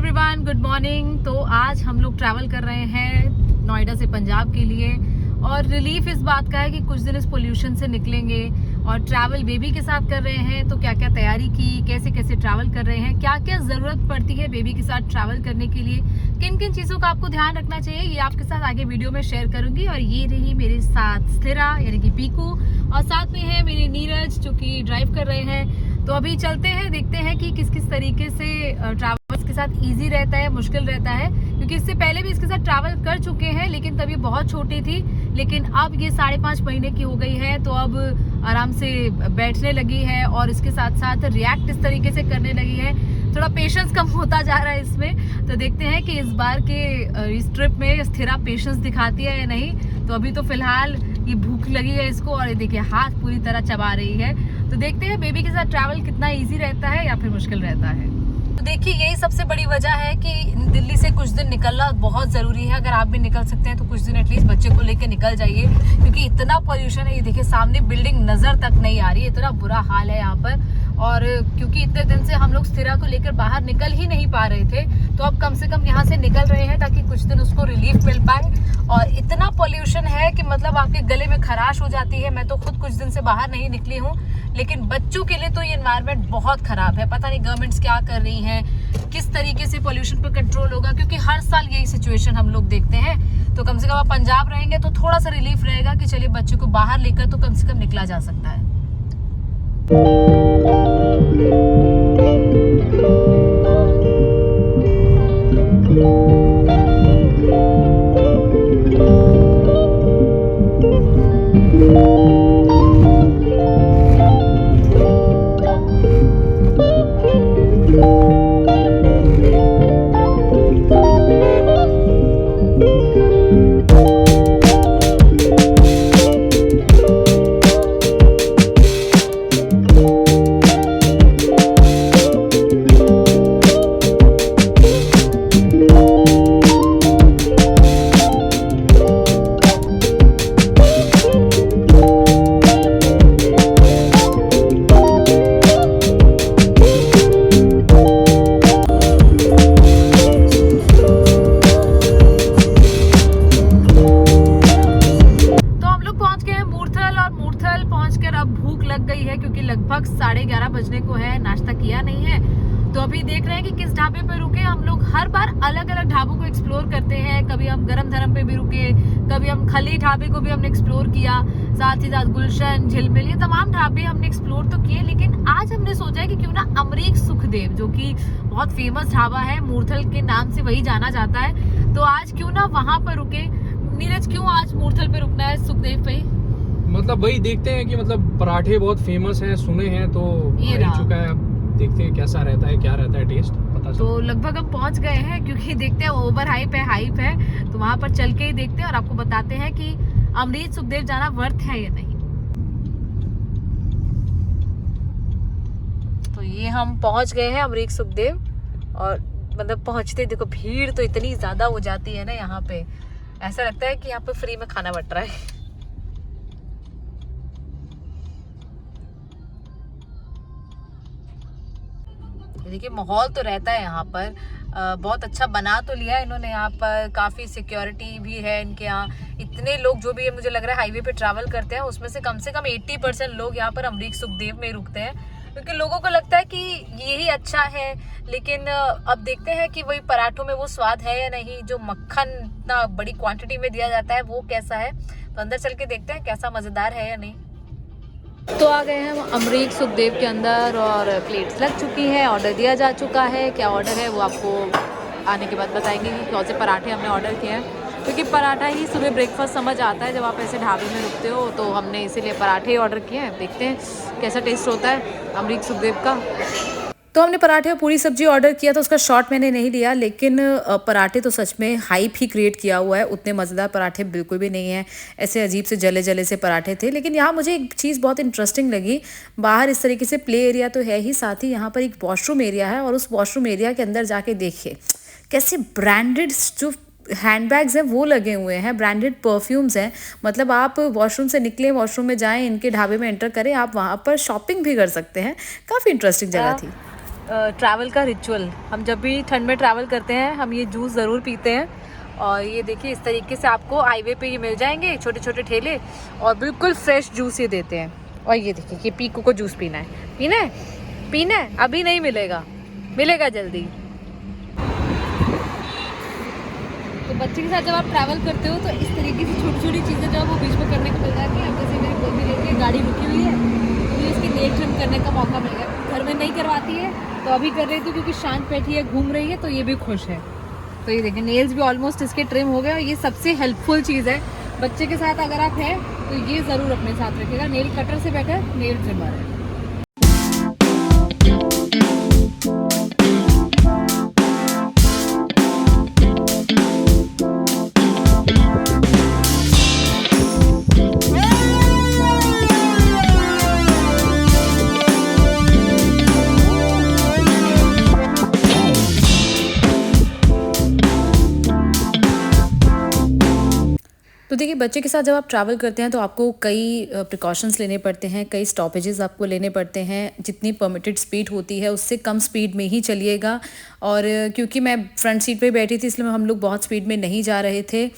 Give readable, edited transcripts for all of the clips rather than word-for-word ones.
Everyone, good morning. तो आज हम लोग ट्रैवल कर रहे हैं नोएडा से पंजाब के लिए और रिलीफ इस बात का है कि कुछ दिन इस पोल्यूशन से निकलेंगे और ट्रैवल बेबी के साथ कर रहे हैं। तो क्या क्या तैयारी की, कैसे कैसे ट्रैवल कर रहे हैं, क्या क्या ज़रूरत पड़ती है बेबी के साथ ट्रैवल करने के लिए, किन किन चीज़ों का आपको ध्यान रखना चाहिए, ये आपके साथ आगे वीडियो में शेयर करूंगी। और ये रही मेरे साथ स्थिरा यानी कि पीकू और साथ में है मेरे नीरज जो कि ड्राइव कर रहे हैं। तो अभी चलते हैं, देखते हैं कि किस किस तरीके से ट्रैवल के साथ इजी रहता है, मुश्किल रहता है, क्योंकि इससे पहले भी इसके साथ ट्रैवल कर चुके हैं लेकिन तब ये बहुत छोटी थी। लेकिन अब ये 5.5 महीने की हो गई है तो अब आराम से बैठने लगी है और इसके साथ साथ रिएक्ट इस तरीके से करने लगी है। थोड़ा पेशेंस कम होता जा रहा है इसमें। तो देखते हैं कि इस बार के इस ट्रिप में स्थिरा पेशेंस दिखाती है या नहीं। तो अभी तो फिलहाल ये भूख लगी है इसको और ये देखिए हाथ पूरी तरह चबा रही है। तो देखते हैं बेबी के साथ ट्रैवल कितना इजी रहता है या फिर मुश्किल रहता है। तो देखिए यही सबसे बड़ी वजह है कि दिल्ली से कुछ दिन निकलना बहुत ज़रूरी है। अगर आप भी निकल सकते हैं तो कुछ दिन एटलीस्ट बच्चे को लेकर निकल जाइए, क्योंकि इतना पॉल्यूशन है। ये देखिए सामने बिल्डिंग नज़र तक नहीं आ रही है, इतना बुरा हाल है यहाँ पर। और क्योंकि इतने दिन से हम लोग स्थिरा को लेकर बाहर निकल ही नहीं पा रहे थे, तो अब कम से कम यहाँ से निकल रहे हैं ताकि कुछ दिन उसको रिलीफ मिल पाए। और इतना पॉल्यूशन है कि मतलब आपके गले में खराश हो जाती है। मैं तो खुद कुछ दिन से बाहर नहीं निकली हूँ, लेकिन बच्चों के लिए तो ये एनवायरनमेंट बहुत खराब है। पता नहीं गवर्नमेंट्स क्या कर रही हैं, किस तरीके से पॉल्यूशन पर कंट्रोल होगा, क्योंकि हर साल यही सिचुएशन हम लोग देखते हैं। तो कम से कम आप पंजाब रहेंगे तो थोड़ा सा रिलीफ रहेगा कि चलिए बच्चों को बाहर लेकर तो कम से कम निकला जा सकता है। क्योंकि लगभग 11:30 बजने को है, नाश्ता किया नहीं है। तो अभी देख रहे हैं कि किस ढाबे पे रुके। हम लोग हर बार अलग अलग ढाबों को एक्सप्लोर करते हैं। कभी हम गरम धरम पे भी रुके, कभी हम खली ढाबे को भी हमने एक्सप्लोर किया, साथ ही साथ गुलशन, झिलमिल, ये तमाम ढाबे हमने एक्सप्लोर तो किए। लेकिन आज हमने सोचा है कि क्यों ना अमरीक सुखदेव, जो कि बहुत फेमस ढाबा है, मूर्थल के नाम से वही जाना जाता है, तो आज क्यों ना वहां पर रुके। नीरज, क्यों आज मूर्थल पे रुकना है, सुखदेव पे? मतलब वही देखते हैं कि मतलब पराठे बहुत फेमस हैं, सुने हैं, तो ये आ चुका है। अब देखते हैं कैसा रहता है, क्या रहता है टेस्ट, पता तो लगभग हम पहुंच गए हैं, क्योंकि देखते हैं ओवर हाइप है, तो वहां पर चल के ही देखते हैं और आपको बताते हैं कि अमरीक सुखदेव जाना वर्थ है या नहीं। तो ये हम पहुंच गए हैं अमरीक सुखदेव और मतलब पहुंचते देखो भीड़ तो इतनी ज्यादा हो जाती है ना यहाँ पे, ऐसा लगता है कि यहाँ पे फ्री में खाना बट रहा है। देखिए माहौल तो रहता है यहाँ पर, बहुत अच्छा बना तो लिया है इन्होंने। यहाँ पर काफ़ी सिक्योरिटी भी है इनके यहाँ। इतने लोग जो भी है, मुझे लग रहा है हाईवे पे ट्रैवल करते हैं उसमें से कम 80% लोग यहाँ पर अमरीक सुखदेव में रुकते हैं, क्योंकि लोगों को लगता है कि यही अच्छा है। लेकिन अब देखते हैं कि वही पराठों में वो स्वाद है या नहीं, जो मक्खन इतना बड़ी क्वांटिटी में दिया जाता है वो कैसा है। तो अंदर चल के देखते हैं कैसा मज़ेदार है या नहीं। तो आ गए हैं हम अमरीक सुखदेव के अंदर और प्लेट्स लग चुकी हैं, ऑर्डर दिया जा चुका है। क्या ऑर्डर है वो आपको आने के बाद बताएंगे कि कौन से पराठे हमने ऑर्डर किए हैं, क्योंकि पराठा ही सुबह ब्रेकफास्ट समझ आता है जब आप ऐसे ढाबे में रुकते हो। तो हमने इसीलिए पराठे ही ऑर्डर किए हैं, देखते हैं कैसा टेस्ट होता है अमरीक सुखदेव का। तो हमने पराठे और पूरी सब्जी ऑर्डर किया था, उसका शॉट मैंने नहीं लिया, लेकिन पराठे तो सच में हाइप ही क्रिएट किया हुआ है। उतने मज़ेदार पराठे बिल्कुल भी नहीं है, ऐसे अजीब से जले जले से पराठे थे। लेकिन यहाँ मुझे एक चीज़ बहुत इंटरेस्टिंग लगी, बाहर इस तरीके से प्ले एरिया तो है ही, साथ ही यहाँ पर एक वॉशरूम एरिया है और उस वॉशरूम एरिया के अंदर जाके देखिए कैसे ब्रांडेड जो हैंडबैग्स हैं वो लगे हुए हैं, ब्रांडेड परफ्यूम्स हैं। मतलब आप वॉशरूम से निकले, वॉशरूम में जाएं, इनके ढाबे में एंटर करें, आप वहाँ पर शॉपिंग भी कर सकते हैं। काफ़ी इंटरेस्टिंग जगह थी। ट्रैवल का रिचुअल। हम जब भी ठंड में ट्रैवल करते हैं हम ये जूस ज़रूर पीते हैं। और ये देखिए इस तरीके से आपको हाईवे पे ये मिल जाएंगे छोटे छोटे ठेले, और बिल्कुल फ्रेश जूस ये देते हैं। और ये देखिए कि पीकू को जूस पीना है, अभी नहीं मिलेगा, मिलेगा जल्दी। तो बच्चे के साथ जब आप ट्रैवल करते हो तो इस तरीके से छोटी छोटी चीज़ें जो है वो बीच में करने को मिल जाती है। जैसे मेरी गोदी रहती है, गाड़ी रुकी हुई है, तो इसकी नेल ट्रिम करने का मौका मिल गया। घर में नहीं करवाती है तो अभी कर रही थी क्योंकि शांत बैठी है, घूम रही है, तो ये भी खुश है। तो ये देखिए नेल्स भी ऑलमोस्ट इसके ट्रिम हो गए। और ये सबसे हेल्पफुल चीज़ है बच्चे के साथ, अगर आप हैं तो ये ज़रूर अपने साथ रखिएगा। नेल कटर से बेटर नेल ट्रिमर है। तो देखिए बच्चे के साथ जब आप ट्रैवल करते हैं तो आपको कई प्रिकॉशंस लेने पड़ते हैं, कई स्टॉपेजेस आपको लेने पड़ते हैं। जितनी परमिटेड स्पीड होती है उससे कम स्पीड में ही चलिएगा। और क्योंकि मैं फ्रंट सीट पे बैठी थी इसलिए हम लोग बहुत स्पीड में नहीं जा रहे थे।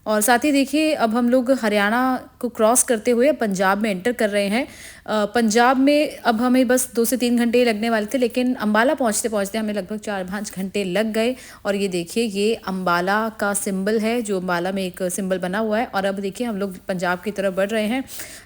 और साथ ही देखिए अब हम लोग हरियाणा को क्रॉस करते हुए पंजाब में एंटर कर रहे हैं। पंजाब में अब हमें बस 2 से 3 घंटे लगने वाले थे, लेकिन अम्बाला पहुंचते पहुंचते हमें लगभग 4-5 घंटे लग गए। और ये देखिए ये अम्बाला का सिंबल है, जो अम्बाला में एक सिंबल बना हुआ है। और अब देखिए हम लोग पंजाब की तरफ बढ़ रहे हैं।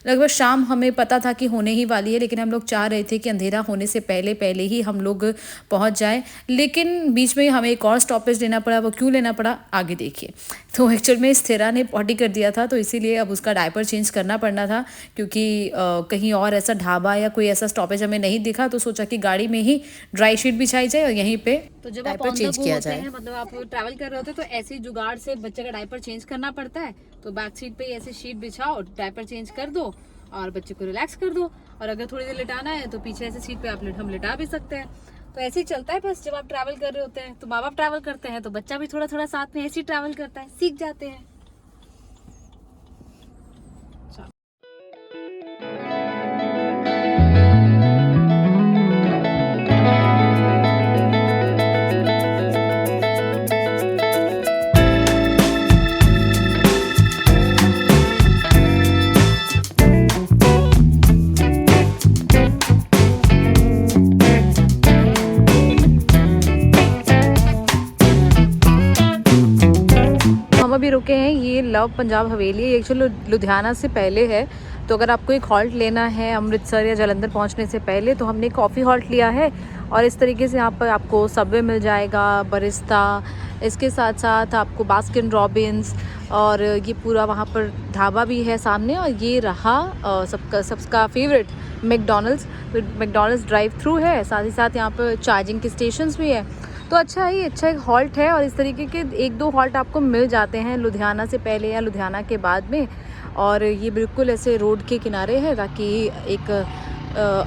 लगभग शाम हमें पता था कि होने ही वाली है, लेकिन हम लोग चाह रहे थे कि अंधेरा होने से पहले पहले ही हम लोग पहुँच जाएँ। लेकिन बीच में हमें एक और स्टॉपेज लेना पड़ा। वो क्यों लेना पड़ा आगे देखिए। तो एक्चुअल में स्थिरा ने पॉटी कर दिया था, तो इसीलिए अब उसका डायपर चेंज करना पड़ना था, क्योंकि कहीं और ऐसा ढाबा या कोई ऐसा स्टॉपेज हमें नहीं दिखा। तो सोचा कि गाड़ी में ही ड्राई शीट बिछाई जाए और यहीं पे तो जब डायपर चेंज किया जाए। मतलब आप ट्रैवल कर रहे होते तो ऐसे जुगाड़ से बच्चे का डायपर चेंज करना पड़ता है। तो बैक सीट पे ऐसे शीट बिछाओ, डायपर चेंज कर दो और बच्चे को रिलैक्स कर दो। और अगर थोड़ी देर लिटाना है तो पीछे ऐसे सीट पे हम लिटा भी सकते हैं। तो ऐसे ही चलता है बस। जब आप ट्रैवल कर रहे होते हैं तो माँ बाप ट्रैवल करते हैं तो बच्चा भी थोड़ा थोड़ा साथ में ऐसे ही ट्रैवल करता है, सीख जाते हैं। हम अभी रुके हैं, ये लव पंजाब हवेली है। ये एक्चुअली लुधियाना से पहले है। तो अगर आपको एक हॉल्ट लेना है अमृतसर या जालंधर पहुंचने से पहले तो हमने कॉफ़ी हॉल्ट लिया है। और इस तरीके से यहाँ पर आपको सबवे मिल जाएगा, बरिस्ता, इसके साथ साथ आपको बास्किन रॉबिन्स, और ये पूरा वहाँ पर ढाबा भी है सामने। और ये रहा सबका फेवरेट मैकडॉनल्ड्स ड्राइव थ्रू है। साथ ही साथ यहाँ पर चार्जिंग के स्टेशंस भी है। तो अच्छा है, ये अच्छा एक हॉल्ट है। और इस तरीके के 1-2 हॉल्ट आपको मिल जाते हैं लुधियाना से पहले या लुधियाना के बाद में। और ये बिल्कुल ऐसे रोड के किनारे है, ताकि एक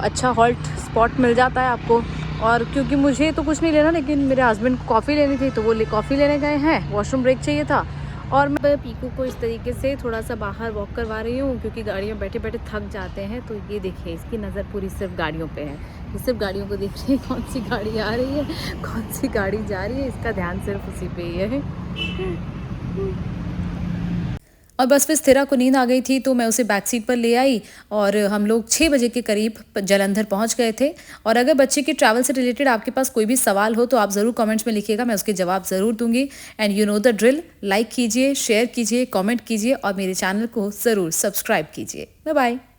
अच्छा हॉल्ट स्पॉट मिल जाता है आपको। और क्योंकि मुझे तो कुछ नहीं लेना, लेकिन मेरे हस्बैंड को कॉफ़ी लेनी थी तो वो कॉफ़ी लेने गए हैं, वॉशरूम ब्रेक चाहिए था। और मैं पीकू को इस तरीके से थोड़ा सा बाहर वॉक करवा रही हूँ, क्योंकि गाड़ियों बैठे बैठे थक जाते हैं। तो ये देखिए इसकी नज़र पूरी सिर्फ गाड़ियों पे है। ये सिर्फ गाड़ियों को देख रही है, कौन सी गाड़ी आ रही है, कौन सी गाड़ी जा रही है, इसका ध्यान सिर्फ उसी पे ही है। और बस फिर स्थिरा को नींद आ गई थी तो मैं उसे बैक सीट पर ले आई। और हम लोग 6 बजे के करीब जालंधर पहुंच गए थे। और अगर बच्चे के ट्रैवल से रिलेटेड आपके पास कोई भी सवाल हो तो आप ज़रूर कमेंट्स में लिखिएगा, मैं उसके जवाब ज़रूर दूंगी। And you know the drill, like कीजिए, शेयर कीजिए, कमेंट कीजिए और मेरे चैनल को ज़रूर सब्सक्राइब कीजिए। Bye bye.